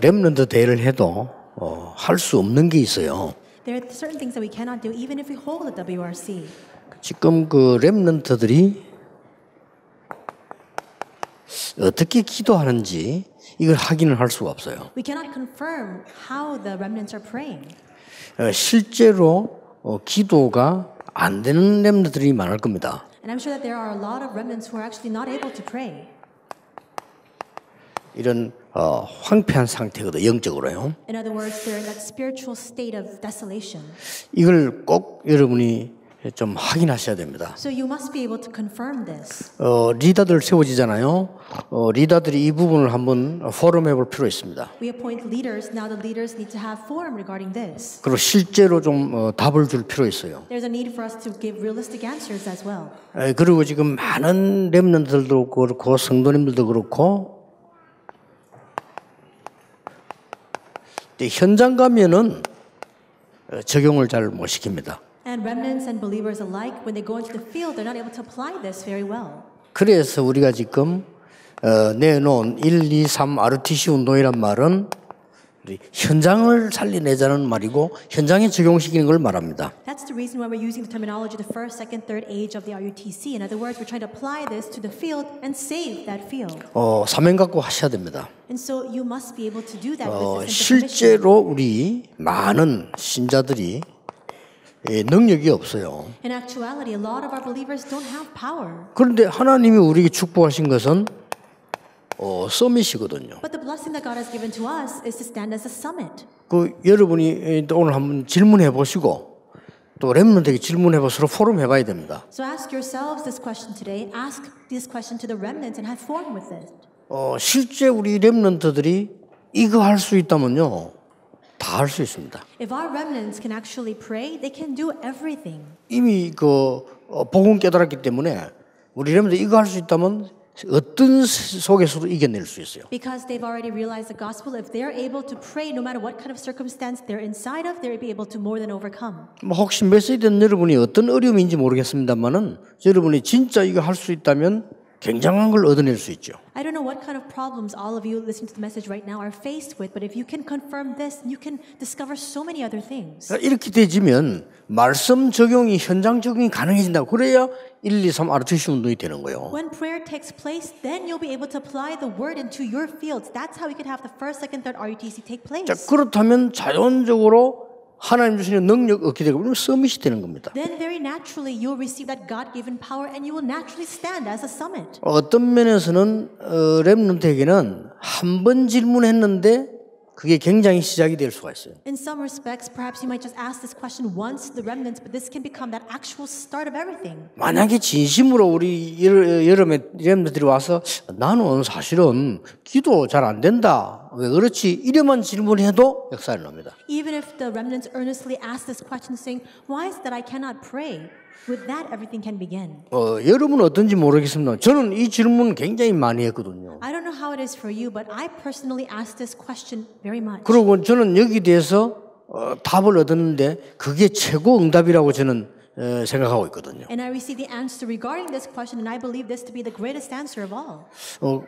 렘넌트 대회를 해도 할 수 없는 게 있어요. There are certain things that we cannot do even if we hold the WRC. 지금 그 렘넌트들이 어떻게 기도하는지 이걸 확인을 할 수가 없어요. We cannot confirm how the remnants are praying. 실제로 기도가 안 되는 렘넌트들이 많을 겁니다. And I'm sure that there are a lot of remnants who are actually not able to pray. 이런 황폐한 상태거든 영적으로요. In other words, they're in that spiritual state of desolation. 이걸 꼭 여러분이 좀 확인하셔야 됩니다. So you must be able to confirm this. 리더들 세워지잖아요. 리더들이 이 부분을 한번 포럼해볼 필요 있습니다. We appoint leaders. Now the leaders need to have forum regarding this. 그리고 실제로 좀 답을 줄 필요 있어요. There's a need for us to give realistic answers as well. 그리고 지금 많은 렘넌트들도 그렇고 성도님들도 그렇고 현장 가면은 적용을 잘 못 시킵니다. And remnants and believers alike, when they go into the field, they're not able to apply this very well. 그래서 우리가 지금 내놓은 1, 2, 3 RTC 운동이란 말은 우리 현장을 살려내자는 말이고 현장에 적용시키는 걸 말합니다. That's the reason why we're using the terminology the first, second, third age of the RUTC. In other words, we're trying to apply this to the field and save that field. 사명 갖고 하셔야 됩니다. And so you must be able to do that with this commission. 실제로 우리 많은 신자들이 능력이 없어요. In actuality, a lot of our believers don't have power. 그런데 하나님이 우리에게 축복하신 것은 서밋이거든요. But the blessing that God has given to us is to stand as a summit. 그 여러분이 오늘 한번 질문해 보시고 또 렘넌트에게 질문해 보시러 포럼 해봐야 됩니다. So ask yourselves this question today. Ask this question to the remnants and have forum with it. 실제 우리 렘넌트들이 이거 할 수 있다면요, 다 할 수 있습니다. If our remnants can actually pray, they can do everything. 이미 그 복음 깨달았기 때문에 우리 렘넌트 이거 할 수 있다면 어떤 속에서도 이겨낼 수 있어요. Because they've already realized the gospel, if they're able to pray, no matter what kind of circumstance they're inside of, they'll be able to more than overcome. 혹시 메시지된 여러분이 어떤 어려움인지 모르겠습니다만은 여러분이 진짜 이거 할 수 있다면 굉장한 걸 얻어낼 수 있죠. I don't know what kind of problems all of you listening to the message right now are faced with, but if you can confirm this, you can discover so many other things. 이렇게 되지면 말씀 적용이 현장 적용이 가능해진다. 그래야 1, 2, 3 RTC 운동이 되는 거예요. When prayer takes place, then you'll be able to apply the word into your fields. That's how we can have the first, second, third RUTC take place. 자, 그렇다면 자연적으로 하나님 주시는 능력 얻게 되고 서밋이 되는 겁니다. Then very naturally you'll receive that God-given power and you will naturally stand as a summit. 어떤 면에서는 렘넌트에게는 한 번 질문했는데 그게 굉장히 시작이 될 수가 있어요. In some respects, perhaps you might just ask this question once to the remnants, but this can become that actual start of everything. 만약에 진심으로 우리 여름에 렘넌트들이 와서 나는 사실은 기도 잘 안 된다. 왜 그렇지? 이러만 질문해도 역사를 납니다. Even if the remnants earnestly ask this question saying, why is it that I cannot pray? With that, everything can begin. 여러분은 어떤지 모르겠습니다. 저는 이 질문 굉장히 많이 했거든요. I don't know how it is for you, but I personally ask this question very much. 그리고 저는 여기 대해서 답을 얻었는데 그게 최고 응답이라고 저는 생각하고 있거든요. And I received the answer regarding this question, and I believe this to be the greatest answer of all.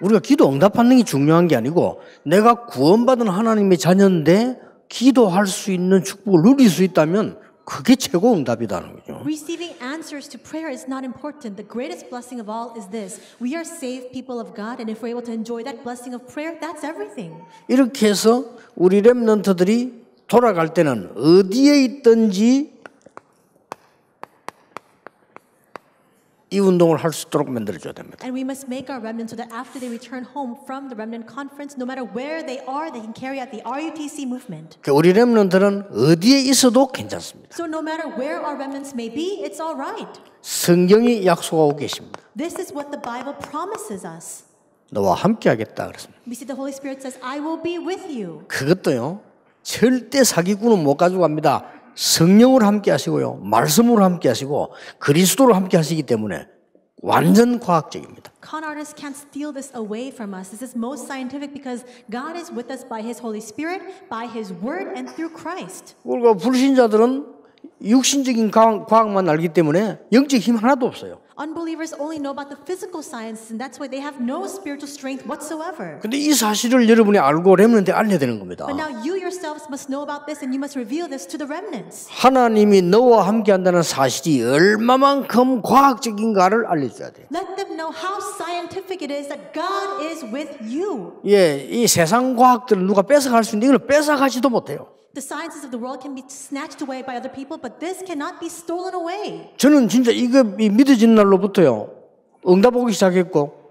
우리가 기도 응답받는 게 중요한 게 아니고 내가 구원받은 하나님의 자녀인데 기도할 수 있는 축복을 누릴 수 있다면 그게 최고 응답이다는 거죠. Receiving answers to prayer is not important. The greatest blessing of all is this. We are saved people of God, and if we're able to enjoy that blessing of prayer, that's everything. 이렇게 해서 우리 렘넌트들이 돌아갈 때는 어디에 있든지 이 운동을 할 수 있도록 만들어줘야 됩니다. And we must make our remnants so that after they return home from the remnant conference, no matter where they are, they can carry out the RUTC movement. 우리 렘넌트는 어디에 있어도 괜찮습니다. So no matter where our remnants may be, it's all right. 성경이 약속하고 계십니다. This is what the Bible promises us. 너와 함께하겠다 그랬습니다. We see the Holy Spirit says, I will be with you. 그것도요. 절대 사기꾼은 못 가지고 갑니다. 성령으로 함께 하시고요. 말씀으로 함께 하시고 그리스도로 함께 하시기 때문에 완전 과학적입니다. Con artists can't steal this away from us. This is most scientific because God is with us by His Holy Spirit, by His Word, and through Christ. 그리고 불신자들은 육신적인 과학만 알기 때문에 영적 힘 하나도 없어요. Unbelievers only know about the physical sciences, and that's why they have no spiritual strength whatsoever. 근데 이 사실을 여러분이 알고 렘넌트에 알려야 되는 겁니다. But now you yourselves must know about this, and you must reveal this to the remnants. 하나님이 너와 함께한다는 사실이 얼마만큼 과학적인가를 알려줘야 돼요. Let them know how scientific it is that God is with you. 예, 이 세상 과학들은 누가 뺏어갈 수 있는데 이걸 뺏어가지도 못해요. The sciences of the world can be snatched away by other people, but this cannot be stolen away. 저는 진짜 이거 믿어진 날로부터요. 응답 오기 시작했고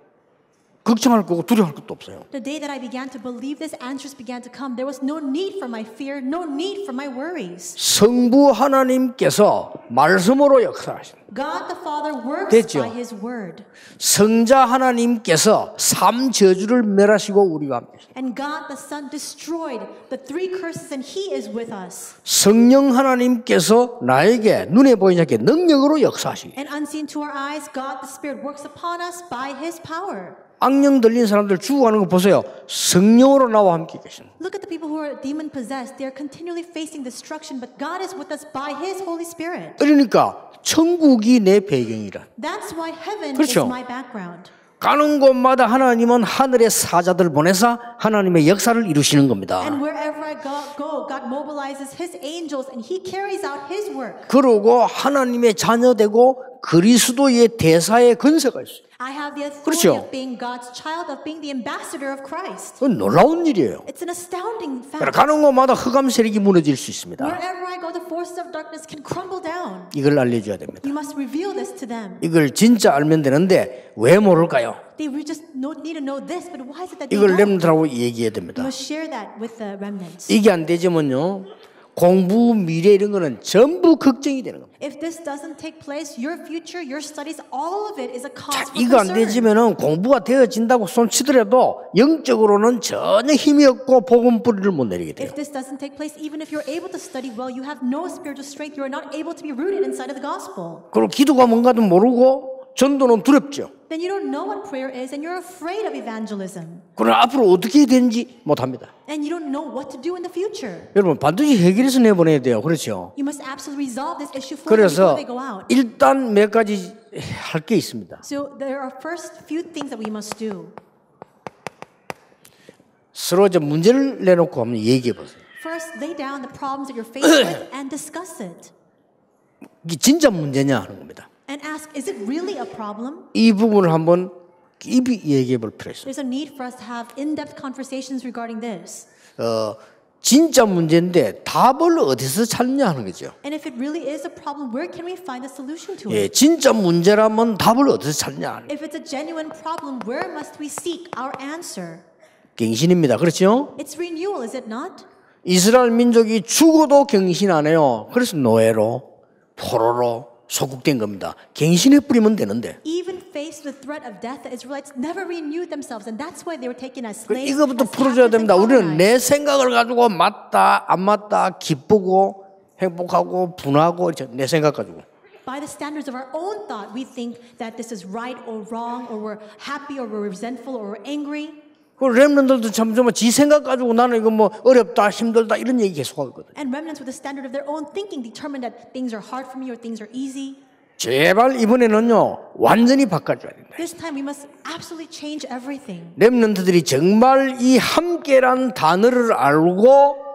걱정할 거고 두려워할 것도 없어요. The day that I began to believe this, answers began to come. There was no need for my fear, no need for my worries. 성부 하나님께서 말씀으로 역사하십니다. God the Father works 됐죠? by His word. 성자 하나님께서 삼 저주를 멸하시고 우리와 함께 계십니다. And God the Son destroyed the three curses, and He is with us. 성령 하나님께서 나에게 눈에 보이지 않게 능력으로 역사하십니다. And unseen to our eyes, God the Spirit works upon us by His power. 악령 들린 사람들 죽어가는 거 보세요. 성령으로 나와 함께 계십니다. Look at the people who are demon possessed. They are continually facing destruction, but God is with us by His Holy Spirit. 그러니까 천국이 내 배경이라. That's why heaven 그렇죠. is my background. 가는 곳마다 하나님은 하늘의 사자들 보내서 하나님의 역사를 이루시는 겁니다. And wherever I go, God mobilizes His angels, and He carries out His work. 그러고 하나님의 자녀되고 그리스도의 대사의 권세가 있어요. I have the authority 그렇죠. of being God's child, of being the ambassador of Christ. 그건 놀라운 일이에요. It's an astounding 그러니까 fact. 가는 곳마다 흑암 세력이 무너질 수 있습니다. Wherever I go, the forces of darkness can crumble down. 이걸 알려줘야 됩니다. You must reveal this to them. 이걸 진짜 알면 되는데 왜 모를까요? They just need to know this, but why is it that they 이걸 don't? 렘들하고 얘기해야 You 됩니다. must share that with the remnants. 이게 안 되지만요, 공부, 미래 이런 거는 전부 걱정이 되는 겁니다. If this doesn't take place, your future, your studies, all of it is a cause for 이거 안 concern. 되지면은 공부가 되어진다고 손치더라도 영적으로는 전혀 힘이 없고 복음 뿌리를 못 내리게 돼요. If this doesn't take place, even if you're able to study well, you have no spiritual strength. You are not able to be rooted inside of the gospel. 그리고 기도가 뭔가도 모르고 전도는 두렵죠. Then you don't know what prayer is, and you're afraid of evangelism. 그러나 앞으로 어떻게 해야 되는지 못합니다. And you don't know what to do in the future. 여러분 반드시 해결해서 내보내야 돼요. 그렇죠? You must absolutely resolve this issue for them 그래서 before they go out. 일단 몇 가지 할 게 있습니다. So there are first few things that we must do. 서로 좀 문제를 내놓고 한번 얘기해 보세요. First, lay down the problems that you're faced with and discuss it. 이게 진짜 문제냐 하는 겁니다. And ask, is it really a problem? 이 부분을 한번 깊이 얘기해 볼 필요가 있어요. There's a need for us to have in-depth conversations regarding this. 진짜 문제인데 답을 어디서 찾냐 하는 거죠. And if it really is a problem, where can we find a solution to 예, it? 진짜 문제라면 답을 어디서 찾냐 하는 거죠. If it's a genuine problem, where must we seek our answer? 갱신입니다. 그렇죠? It's renewal, is it not? 이스라엘 민족이 죽어도 갱신 안 해요. 그래서 노예로, 포로로 소국된 겁니다. 갱신해 뿌리면 되는데. Even faced with the threat of death, the Israelites never renewed themselves, and that's why they were taken as slaves. 이거부터 as 풀어줘야 captives and 됩니다. 우리는 colonized. 내 생각을 가지고 맞다, 안 맞다, 기쁘고 행복하고 분하고 내 생각 가지고. By the standards of our own thought, we think that this is right or wrong, or we're happy or we're resentful or we're angry. 그 렘넌트들도 참 정말 지 생각 가지고 나는 이거 뭐 어렵다, 힘들다 이런 얘기 계속 하거든. And remnants with the standard of their own thinking determine that things are hard for me or things are easy. 제발 이번에는요 완전히 바꿔줘야 된다. This time we must absolutely change everything. 렘넌트들이 정말 이 함께란 단어를 알고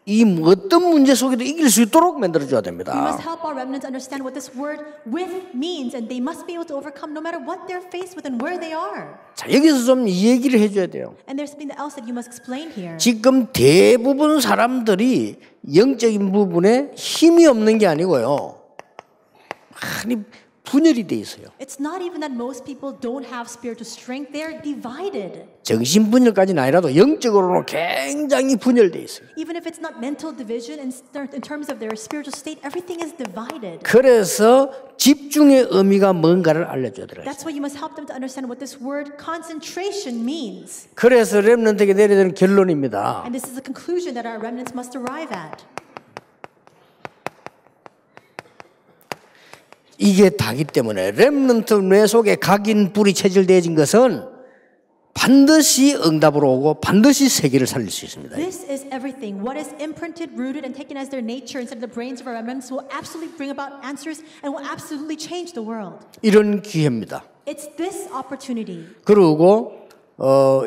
이 어떤 문제 속에도 이길 수 있도록 만들어줘야 We 됩니다. must help our remnants understand what this word with means, and they must be able to overcome no matter what they're faced with and where they are. 자, 여기서 좀 이 얘기를 해줘야 돼요. And there's something else that you must explain here. 지금 대부분 사람들이 영적인 부분에 힘이 없는 게 아니고요. 많이 분열이 돼 있어요. It's not even that most people don't have spiritual strength. They're divided. 정신 분열까지는 아니라도 영적으로는 굉장히 분열돼 있어요. Even if it's not mental division, in terms of their spiritual state, everything is divided. 그래서 집중의 의미가 뭔가를 알려줘야 돼요. That's why you must help them to understand what this word concentration means. 그래서 렘넌트에게 내려야 되는 결론입니다. And this is the conclusion that our remnants must arrive at. 이게 다기 때문에 렘넌트 뇌 속에 각인 불이 체질되어진 것은 반드시 응답으로 오고 반드시 세계를 살릴 수 있습니다. This is everything. What is imprinted, rooted, and taken as their nature inside the brains of our remnants will absolutely bring about answers and will absolutely change the world. 이런 기회입니다. It's this opportunity. 그리고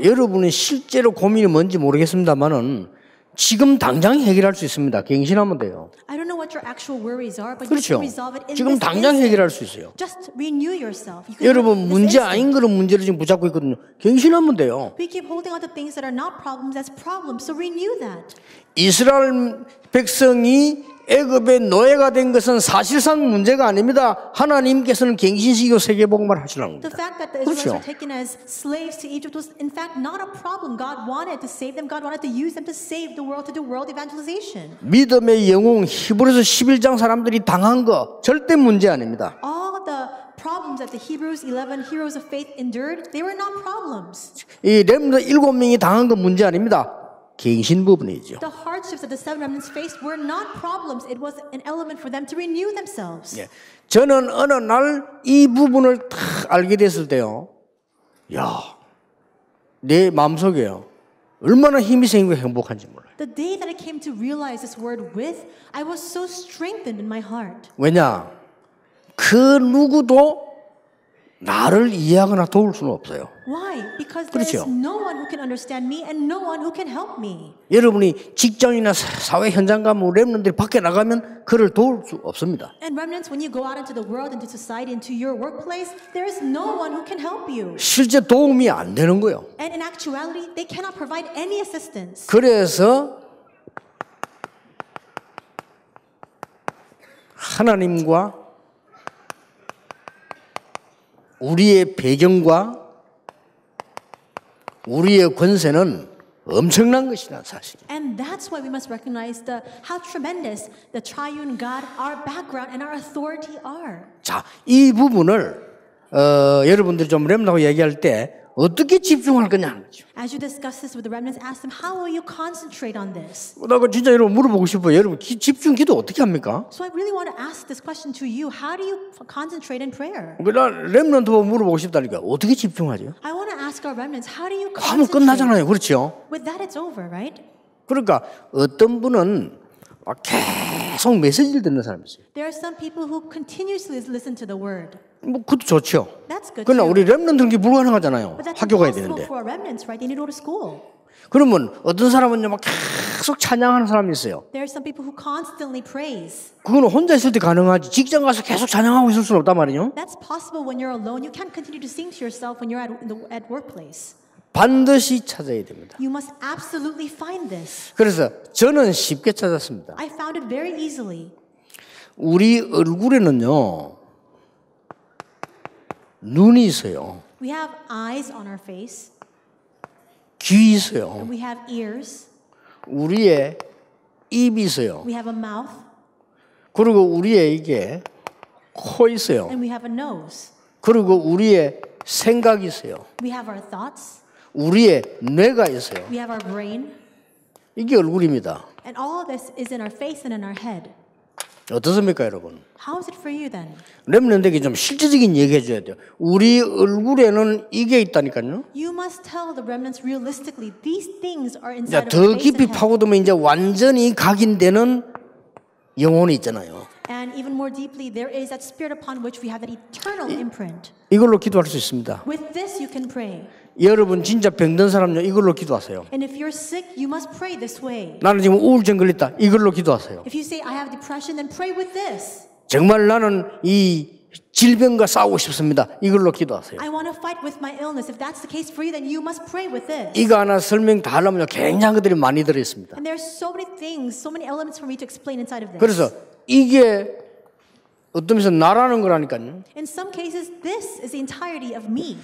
여러분이 실제로 고민이 뭔지 모르겠습니다만은 지금 당장 해결할 수 있습니다. 갱신하면 돼요. I don't know what your actual worries are, but 그렇죠. you can resolve it in 지금 this 당장 instant. 해결할 수 있어요. Just renew yourself. You can 여러분 do it 문제 this instant. 아닌 그런 문제를 지금 붙잡고 있거든요. 갱신하면 돼요. We keep holding on to things that are not problems as problems, so renew that. 이스라엘 백성이 애굽의 노예가 된 것은 사실상 문제가 아닙니다. 하나님께서는 갱신시키고 세계복음을 하시라는 The 겁니다. fact that the Israelites 그렇죠. were taken as slaves to Egypt was in fact not a problem. God wanted to save them. God wanted to use them to save the world, to do world evangelization. 믿음의 영웅 히브리서 11장 사람들이 당한 거 절대 문제 아닙니다. All the problems that the Hebrews 11 heroes of faith endured, they were not problems. 이 렘넌트 7명이 당한 건 문제 아닙니다. 갱신 부분이죠. The hardships that the seven remnants faced were not problems. It was an element for them to renew themselves. 예. 저는 어느 날 이 부분을 딱 알게 됐을 때요. 야, 내 마음속에요. 얼마나 힘이 생기고 행복한지 몰라요. The day that I came to realize this word with, I was so strengthened in my heart. 왜냐? 그 누구도 나를 이해하거나 도울 수는 없어요. Why? Because there is 그렇죠. no one who can understand me and no one who can help me. 여러분이 직장이나 사회 현장 가면 렘넌트들이 밖에 나가면 그를 도울 수 없습니다. And remnants, when you go out into the world, into society, into your workplace, there is no one who can help you. 실제 도움이 안 되는 거예요. And in actuality, they cannot provide any assistance. 그래서 하나님과 우리의 배경과 우리의 권세는 엄청난 것이라는 사실. And that's why we must recognize how tremendous the triune God, our background, and our authority are. 자, 이 부분을 여러분들이 좀 렘넌트하고 얘기할 때 어떻게 집중할 거냐 하는 거죠. As you discuss this with the remnants, ask them, how will you concentrate on this? 나 진짜 여러분 물어보고 싶어요. 여러분 집중 기도 어떻게 합니까? So I really want to ask this question to you. How do you concentrate in prayer? 나 렘넌트하고 물어보고 싶다니까 어떻게 집중하죠? I want to ask our remnants, how do you 하면 concentrate? 끝나잖아요. 그렇죠? With that, it's over, right? 그러니까 어떤 분은 계속 메시지를 듣는 사람이 있어요. There are some people who continuously listen to the word. 뭐 그것도 좋죠. That's good 그러나 too. 우리 렘넌트는 그게 불가능하잖아요. But that's 학교 가야 impossible 되는데. for our remnants, right? They need to go to school. 그러면 어떤 사람은요 막 계속 찬양하는 사람이 있어요. There are some people who constantly praise. 그거는 혼자 있을 때 가능하지. 직장 가서 계속 찬양하고 있을 수는 없단 말이에요. That's possible when you're alone. You can't continue to sing to yourself when you're at workplace. 반드시 찾아야 됩니다. You must absolutely find this. 그래서 저는 쉽게 찾았습니다. I found it very easily. 우리 얼굴에는요 눈이 있어요. We have eyes on our face. 귀 있어요. And we have ears. 우리의 입이 있어요. We have a mouth. 그리고 우리의 이게 코 있어요. And we have a nose. 그리고 우리의 생각이 있어요. We have our thoughts. 우리의 뇌가 있어요. We have our brain. 이게 얼굴입니다. And all of this is in our face and in our head. 어떻습니까, 여러분? How is it for you then? 렘넌트에게 좀 실질적인 얘기 해줘야 돼요. 우리 얼굴에는 이게 있다니까요. You must tell the remnants realistically, these things are 자, inside of 더 our face 깊이 and head. 파고들면 이제 완전히 각인되는 영혼이 있잖아요. And even more deeply, there is that spirit upon which we have that eternal imprint. 이걸로 기도할 수 있습니다. With this, you can pray. 여러분 진짜 병든 사람요 이걸로 기도하세요. And if you're sick, you must pray this way. 나는 지금 우울증 걸렸다. 이걸로 기도하세요. If you say, I have depression, then pray with this. 정말 나는 이 질병과 싸우고 싶습니다. 이걸로 기도하세요. I want to fight with my illness. If that's the case for you, then you must pray with this. 이거 하나 설명 다 하려면 굉장한 것들이 많이 들어있습니다. And there's so many things, so many elements for me to explain inside of this. 그래서 이게 어떤 면에서 나라는 거라니까요. In some cases, this is the entirety of me.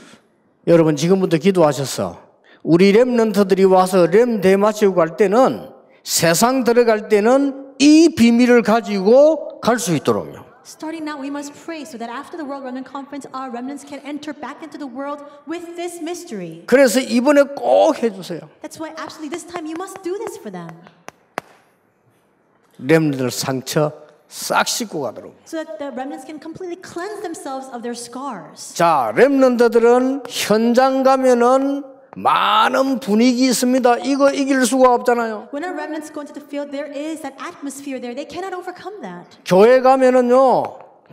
여러분 지금부터 기도하셔서 우리 렘넌트들이 와서 렘 대마치고 갈 때는 세상 들어갈 때는 이 비밀을 가지고 갈 수 있도록요. Starting now, we must pray so that after the World Remnant Conference, our remnants can enter back into the world with this mystery. 그래서 이번에 꼭 해주세요. That's why absolutely this time you must do this for them. 렘넌트들 상처 싹 씻고 가도록. So that the remnants can completely cleanse themselves of their scars. 자, 렘넌트들은 현장 가면은 많은 분위기 있습니다. 이거 이길 수가 없잖아요. When our remnants go into the field, there is that atmosphere there. They cannot overcome that. 교회 가면은요,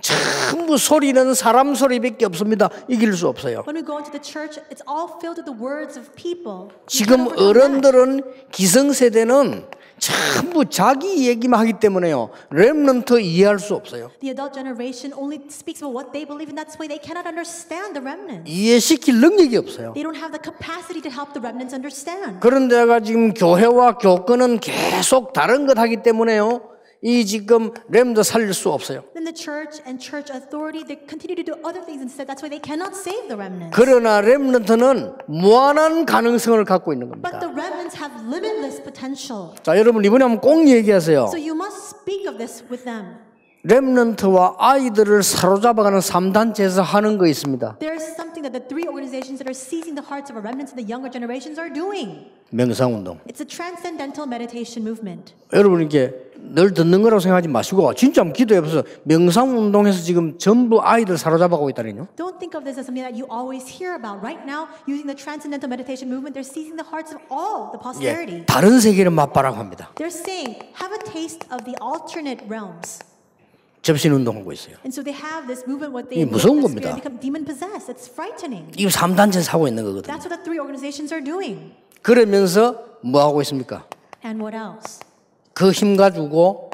전부 소리는 사람 소리밖에 없습니다. 이길 수 없어요. When we go into the church, it's all filled with the words of people. We 지금 cannot overcome that. 어른들은 기성세대는 전부 자기 얘기만 하기 때문에요. 렘넌트 이해할 수 없어요. The adult generation only speaks about what they believe, and that's why they cannot understand the remnants. 이해시킬 능력이 없어요. They don't have the capacity to help the remnants understand. 그런데가 지금 교회와 교권은 계속 다른 것 하기 때문에요. 이 지금 렘도 살릴 수 없어요. Then the church and church authority, they continue to do other things instead. That's why they cannot save the remnants. 그러나 렘넌트는 무한한 가능성을 갖고 있는 겁니다. But the remnants have limitless potential. 자, 여러분 이번에 한번 꼭 얘기하세요. So you must speak of this with them. 렘넌트와 아이들을 사로잡아가는 3단체에서 하는 거 있습니다. There is something that the three organizations that are seizing the hearts of our remnants and the younger generations are doing. 명상운동. It's a transcendental meditation movement. 여러분 이게 늘 듣는 거라고 생각하지 마시고 진짜 한번 기도해보세요. 명상운동에서 지금 전부 아이들 사로잡아가고 있다니요. Don't think of this as something that you always hear about. Right now, using the transcendental meditation movement, they're seizing the hearts of all the posterity. 다른 세계를 맛봐라고 합니다. They're saying, have a taste of the alternate realms. 접신운동하고 있어요. And so they have this movement, what they 이게 무서운 the 겁니다. spirit become demon possessed. It's frightening. 이거 3단체에서 하고 있는 거거든요. That's what the three organizations are doing. 그러면서 뭐 하고 있습니까? And what else? 그 힘 가지고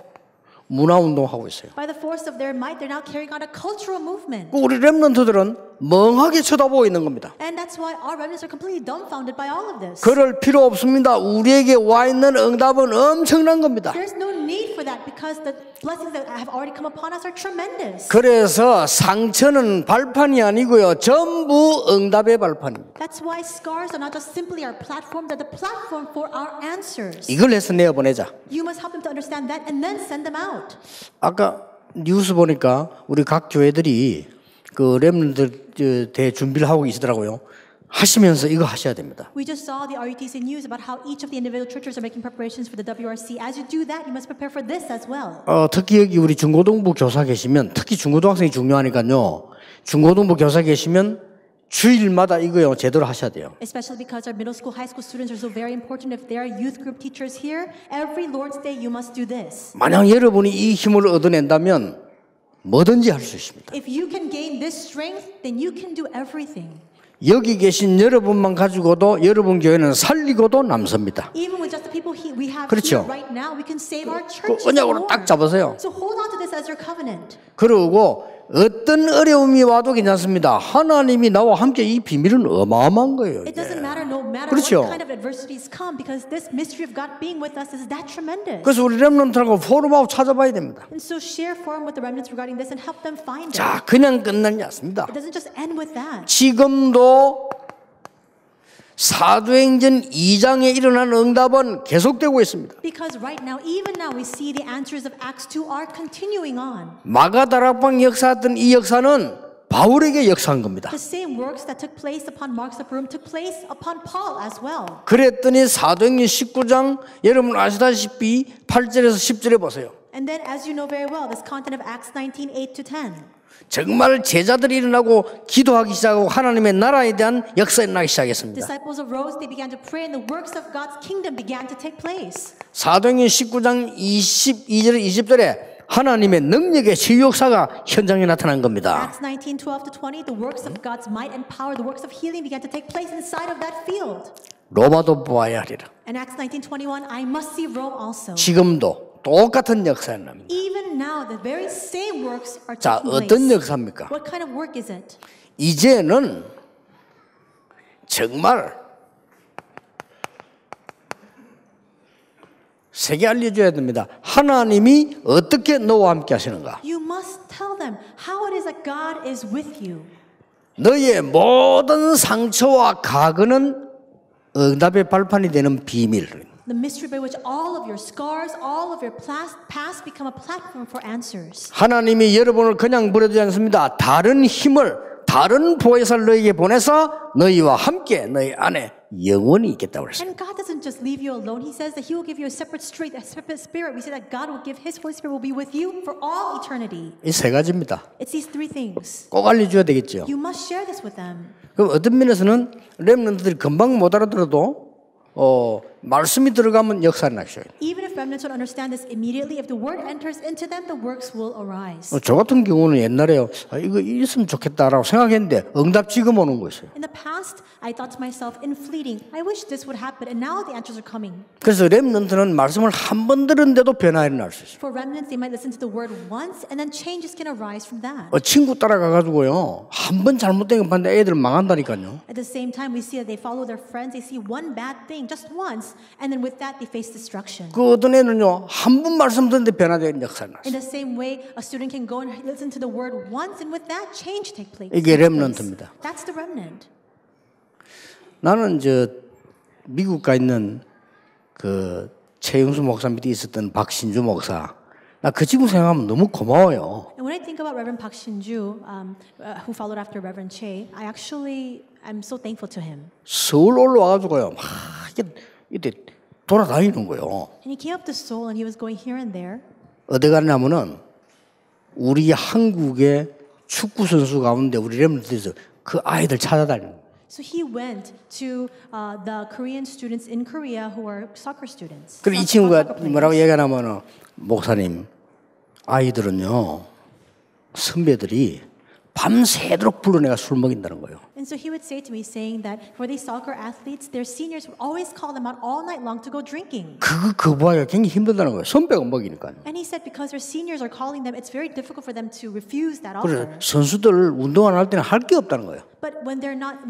문화운동하고 있어요. By the force of their might, they're now carrying on a cultural movement. 우리 렘넌트들은 멍하게 쳐다보고 있는 겁니다. And that's why our remnants are completely dumbfounded by all of this. 그럴 필요 없습니다. 우리에게 와 있는 응답은 엄청난 겁니다. There's no need for that because the blessings that have already come upon us are tremendous. 그래서 상처는 발판이 아니고요. 전부 응답의 발판입니다. That's why scars are not just simply our platform, they're the platform for our answers. 이걸 해서 내어보내자. You must help them to understand that and then send them out. 아까 뉴스 보니까 우리 각 교회들이 그 렘넌트 대 준비를 하고 계시더라고요. 하시면서 이거 하셔야 됩니다. We just saw the RUTC news about how each of the individual churches are making preparations for the WRC. As you do that, you must prepare for this as well. 특히 여기 우리 중고등부 교사 계시면 특히 중고등학생이 중요하니까요. 중고등부 교사 계시면 주일마다 이거요 제대로 하셔야 돼요. Especially because our middle school, high school students are so very important. If there are youth group teachers here, every Lord's Day you must do this. 만약 여러분이 이 힘을 얻어낸다면 뭐든지 할 수 있습니다. If you can gain this strength, then you can do everything. 여기 계신 여러분만 가지고도 여러분 교회는 살리고도 남습니다. Even with just the people we have 그렇죠. here right now, we can save our 그 churches. 언약으로 딱 잡으세요. So hold on to this as your covenant. 그리고 어떤 어려움이 와도 괜찮습니다. 하나님이 나와 함께 이 비밀은 어마어마한 거예요. It doesn't matter, no matter 그렇죠. what kind of adversities come, because this mystery of God being with us is that tremendous. 그래서 우리 렘넌트하고 포럼하고 찾아봐야 됩니다. And so share forum with the remnants regarding this and help them find it. 자, 그냥 끝나지 않습니다. It doesn't just end with that. 지금도 사도행전 2장에 일어난 응답은 계속되고 있습니다. Because right now, even now, we see the answers of Acts 2 are continuing on. 마가다락방 역사했던 이 역사는 바울에게 역사한 겁니다. The same works that took place upon Mark's upper room took place upon Paul as well. 그랬더니 사도행전 19장 여러분 아시다시피 8절에서 10절에 보세요. And then, as you know very well, this content of Acts 19, 8 to 10. 정말 제자들이 일어나고 기도하기 시작하고 하나님의 나라에 대한 역사가 나기 시작했습니다. Disciples arose, they began to pray, and the works of God's kingdom began to take place. 사도행전 19장 22절 20절에 하나님의 능력의 치유 역사가 현장에 나타난 겁니다. Acts 19, 12 to 20, the works of God's might and power, the works of healing began to take place inside of that field. 로마도 보아야 하리라. And Acts 19, 21, I must see Rome also. 지금도 똑같은 역사가 납니다. Even now, the very same works are 자, taking 어떤 place. 역사입니까? What kind of work is it? 이제는 정말 세계 알려줘야 됩니다. 하나님이 어떻게 너와 함께 하시는가? You must tell them how it is that God is with you. 너의 모든 상처와 과거는 응답의 발판이 되는 비밀. The mystery by which all of your scars, all of your past become a platform for answers. 하나님이 여러분을 그냥 버려두지 않습니다. 다른 힘을, 다른 보혜사를 너에게 보내서 너희와 함께 너희 안에 영원히 있겠다고 그랬어요. And God doesn't doesn't just leave you alone. He says that He will give you a separate spirit. We say that God will give His Holy Spirit will be with you for all eternity. 이 세 가지입니다. It's these three things. 꼭 알려줘야 되겠죠. You must share this with them. 그럼 어떤 면에서는 렘넌트들이 금방 못 알아들어도 말씀이 들어가면 역사를 나셔요. Even if remnants don't understand this immediately, if the word enters into them, the works will arise. 저 같은 경우는 옛날에 이거 있으면 좋겠다라고 생각했는데 응답 지금 오는 거였어요. In the past, I thought to myself, in fleeting, I wish this would happen, and now the answers are coming. 그래서 렘넌트는 말씀을 한 번 들었는데도 변화가 일어날 수 있어요. For remnants, they might listen to the word once, and then changes can arise from that. 친구 따라가가지고요 한 번 잘못된 거 봤는데 애들 망한다니까요. At the same time, we see that they follow their friends. They see one bad thing just once, and then with that, they face destruction. 그 어떤 애는요 한 번 말씀 듣는데 변화되는 역사를 In 났어요. the same way, a student can go and listen to the word once, and with that, change take place. 이게 렘넌트입니다. That's the remnant. 나는 미국 가 있는 그 최영수 목사 밑에 있었던 박신주 목사, 나 그 친구 생각하면 너무 고마워요. And when I think about Reverend Park Shin-ju, who followed after Reverend Che, I'm so thankful to him. 서울 올라와가지고요 막 이때 돌아다니는 거요. And he came up to Seoul, and he was going here and there. 어디 가냐면은 우리 한국의 축구 선수 가운데 우리 렘넌트에서 그 아이들 찾아다니는 거예요. So he went to the Korean students in Korea who are soccer students. 그리고 이 친구가 뭐라고 얘기하냐면은 목사님, 아이들은요 선배들이 밤새도록 불러내가 술 먹인다는 거예요. And so he would say to me, saying that for these soccer athletes, their seniors would always call them out all night long to go drinking. 그거 보기가 굉장히 힘들다는 거예요. 선배가 먹이니까요. And he said because their seniors are calling them, it's very difficult for them to refuse that 그래서 offer. 선수들 운동 안 할 때는 할 게 없다는 거예요. But when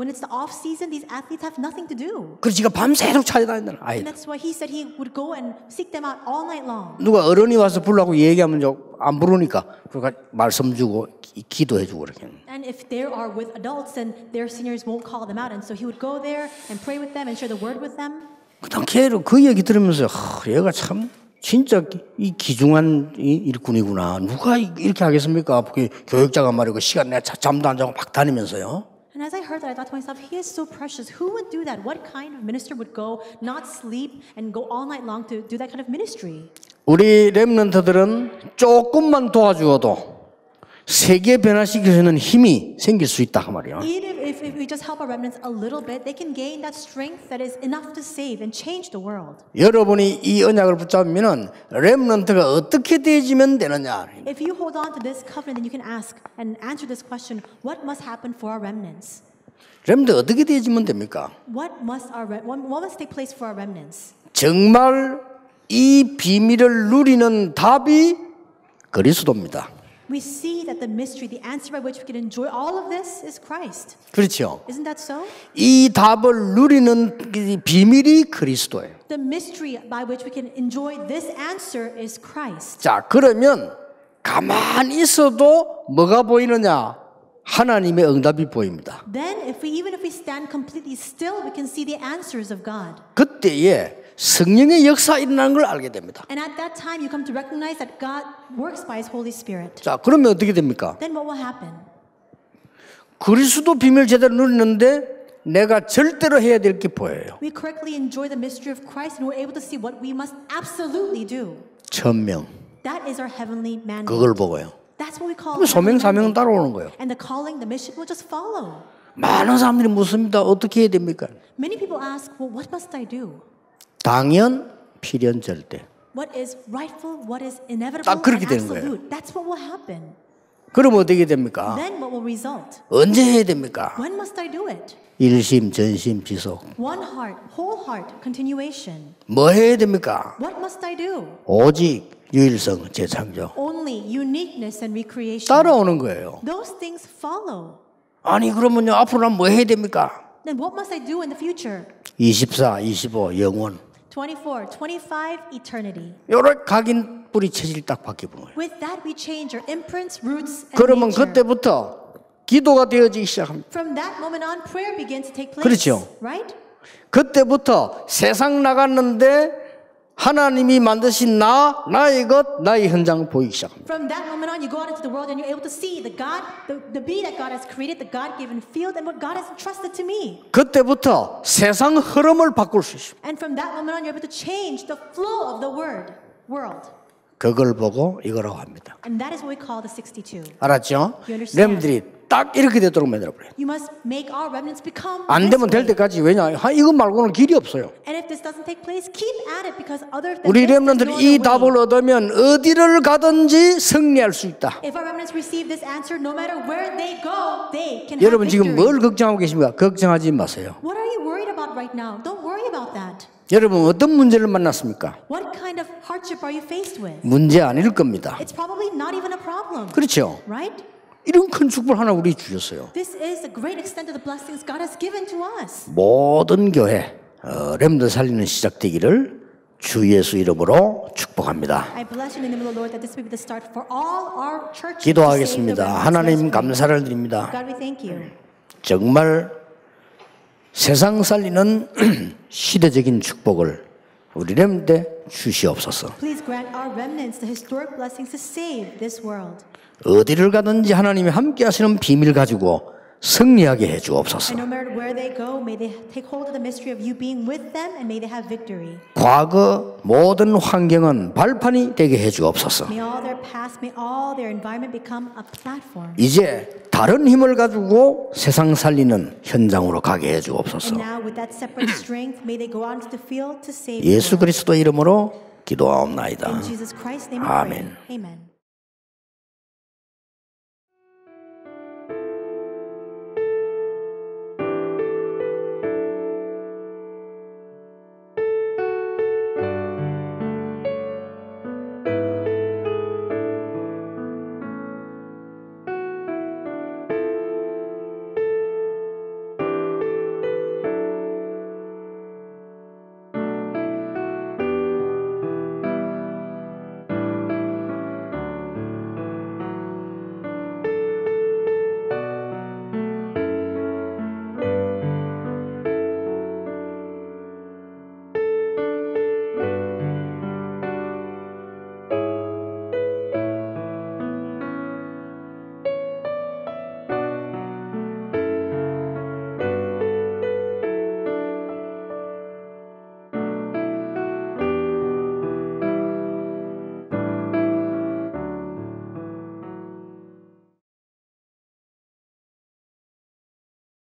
it's the off season, these athletes have nothing to do. 그래서 지가 밤새도록 찾아다닌다는 And 아이들. that's why he said he would go and seek them out all night long. 누가 어른이 와서 부르라고 얘기하면 안 부르니까 그러니까 말씀 주고 기도해 주고 그렇게. And if they are with adults, then their seniors won't call them out. And so he would go there and pray with them and share the word with them. 그다음 걔로 그 얘기 들으면서 얘가 참 진짜 이 귀중한 일꾼이구나. 누가 이렇게 하겠습니까? 교육자가 말이고 시간 내가 잠도 안 자고 막 다니면서요. And as I heard that, I thought to myself, he is so precious. Who would do that? What kind of minister would go, not sleep, and go all night long to do that kind of ministry? 우리 렘넌트들은 조금만 도와주어도 세계 변화시키는 힘이 생길 수 있다 그 말이야. Even if we just help our remnants a little bit, they can gain that strength that is enough to save and change the world. 여러분이 이 언약을 붙잡으면은 렘넌트가 어떻게 되어지면 되느냐? If you hold on to this covenant, then you can ask and answer this question: What must happen for our remnants? 렘넌트 어떻게 되어지면 됩니까? What must take place for our remnants? 정말 이 비밀을 누리는 답이 그리스도입니다. We see that the mystery, the answer by which we can enjoy all of this is Christ. 그렇죠. Isn't that so? 이 답을 누리는 비밀이 그리스도예요. The mystery by which we can enjoy this answer is Christ. 자, 그러면 가만히 있어도 뭐가 보이느냐? 하나님의 응답이 보입니다. Then, even if we stand completely still, we can see the answers of God. 그때에 성령의 역사 일어나는 걸 알게 됩니다. And at that time, you come to recognize that God works by His Holy Spirit. 자, 그러면 어떻게 됩니까? Then what will happen? 그리스도 비밀 제대로 누리는데 내가 절대로 해야 될 게 보여요. We correctly enjoy the mystery of Christ, and we're able to see what we must absolutely do. 천명. That is our heavenly mandate. 그걸 보고요. That's what we call 소명 heavenly 사명은 mandate. 따라오는 거예요. And the calling, the mission will just follow. 많은 사람들이 묻습니다. 어떻게 해야 됩니까? Many people ask, well, what must I do? 당연, 필연, 절대. What is rightful, what is inevitable, 딱 그렇게 and 되는 거예요. absolute. That's what will happen. 그럼 어떻게 됩니까? Then what will result? 언제 해야 됩니까? When must I do it? 일심, 전심, 지속. One heart, whole heart, continuation. 뭐 해야 됩니까? What must I do? 오직 유일성, 재창조. Only uniqueness and recreation. 따라오는 거예요. Those things follow. 아니 그러면요 앞으로 뭐 해야 됩니까? Then what must I do in the future? 24, 25 영원. 24, 25, eternity. 요런 각인 뿌리 체질 딱 바뀌는 거예요. With that we change our imprints, roots, and 그러면 nature. 그때부터 기도가 되어지기 시작합니다. From that moment on, prayer begins to take place. 그렇죠. Right? 그때부터 세상 나갔는데 하나님이 만드신 나의 것, 나의 현장 보이기 시작합니다. From that moment on, you go out into the world and you're able to see the God, the beauty that God has created, the God-given field, and what God has entrusted to me. 그때부터 세상 흐름을 바꿀 수 있습니다. And from that moment on, you're able to change the flow of the world. 그걸 보고 이거라고 합니다. And that is what we call the 62. 알았죠? You understand? 렘들이 딱 이렇게 되도록 만들어버려요. You must make our remnants become 안 this 되면 될 way. 때까지 왜냐? 이거 말고는 길이 없어요. And if this doesn't take place, keep at it because other than 우리 this, there's no 렘런들이 other 이 way. 답을 얻으면 어디를 가든지 승리할 수 있다. If our remnants receive this answer, no matter where they go, they can 여러분 have 지금 victory. 뭘 걱정하고 계십니까? 걱정하지 마세요. What are you worried about right now? Don't worry about that. 여러분 어떤 문제를 만났습니까? What kind of hardship are you faced with? 문제 아닐 겁니다. It's probably not even a problem, 그렇죠? right? 이런 큰 축복을 하나 우리 주셨어요. This is the great extent of the blessings God has given to us. 모든 교회 렘들 살리는 시작되기를 주 예수 이름으로 축복합니다. I bless you in the name of the Lord that this will be the start for all our churches. 기도하겠습니다. 하나님 감사를 드립니다. God, we thank you. 정말 세상 살리는 시대적인 축복을 우리 렘때 주시옵소서. Please grant our remnants the historic blessings to save this world. 어디를 가든지 하나님이 함께 하시는 비밀 가지고 승리하게 해 주옵소서. And no matter where they go, may they take hold of the mystery of you being with them and may they have victory. 과거 모든 환경은 발판이 되게 해 주옵소서. May all their past, may all their environment become a platform. 이제 다른 힘을 가지고 세상 살리는 현장으로 가게 해 주옵소서. And now with that separate strength, may they go out into the field to save 예수 the world. 그리스도 이름으로 기도하옵나이다. In Jesus Christ's name we pray. 아멘. Amen.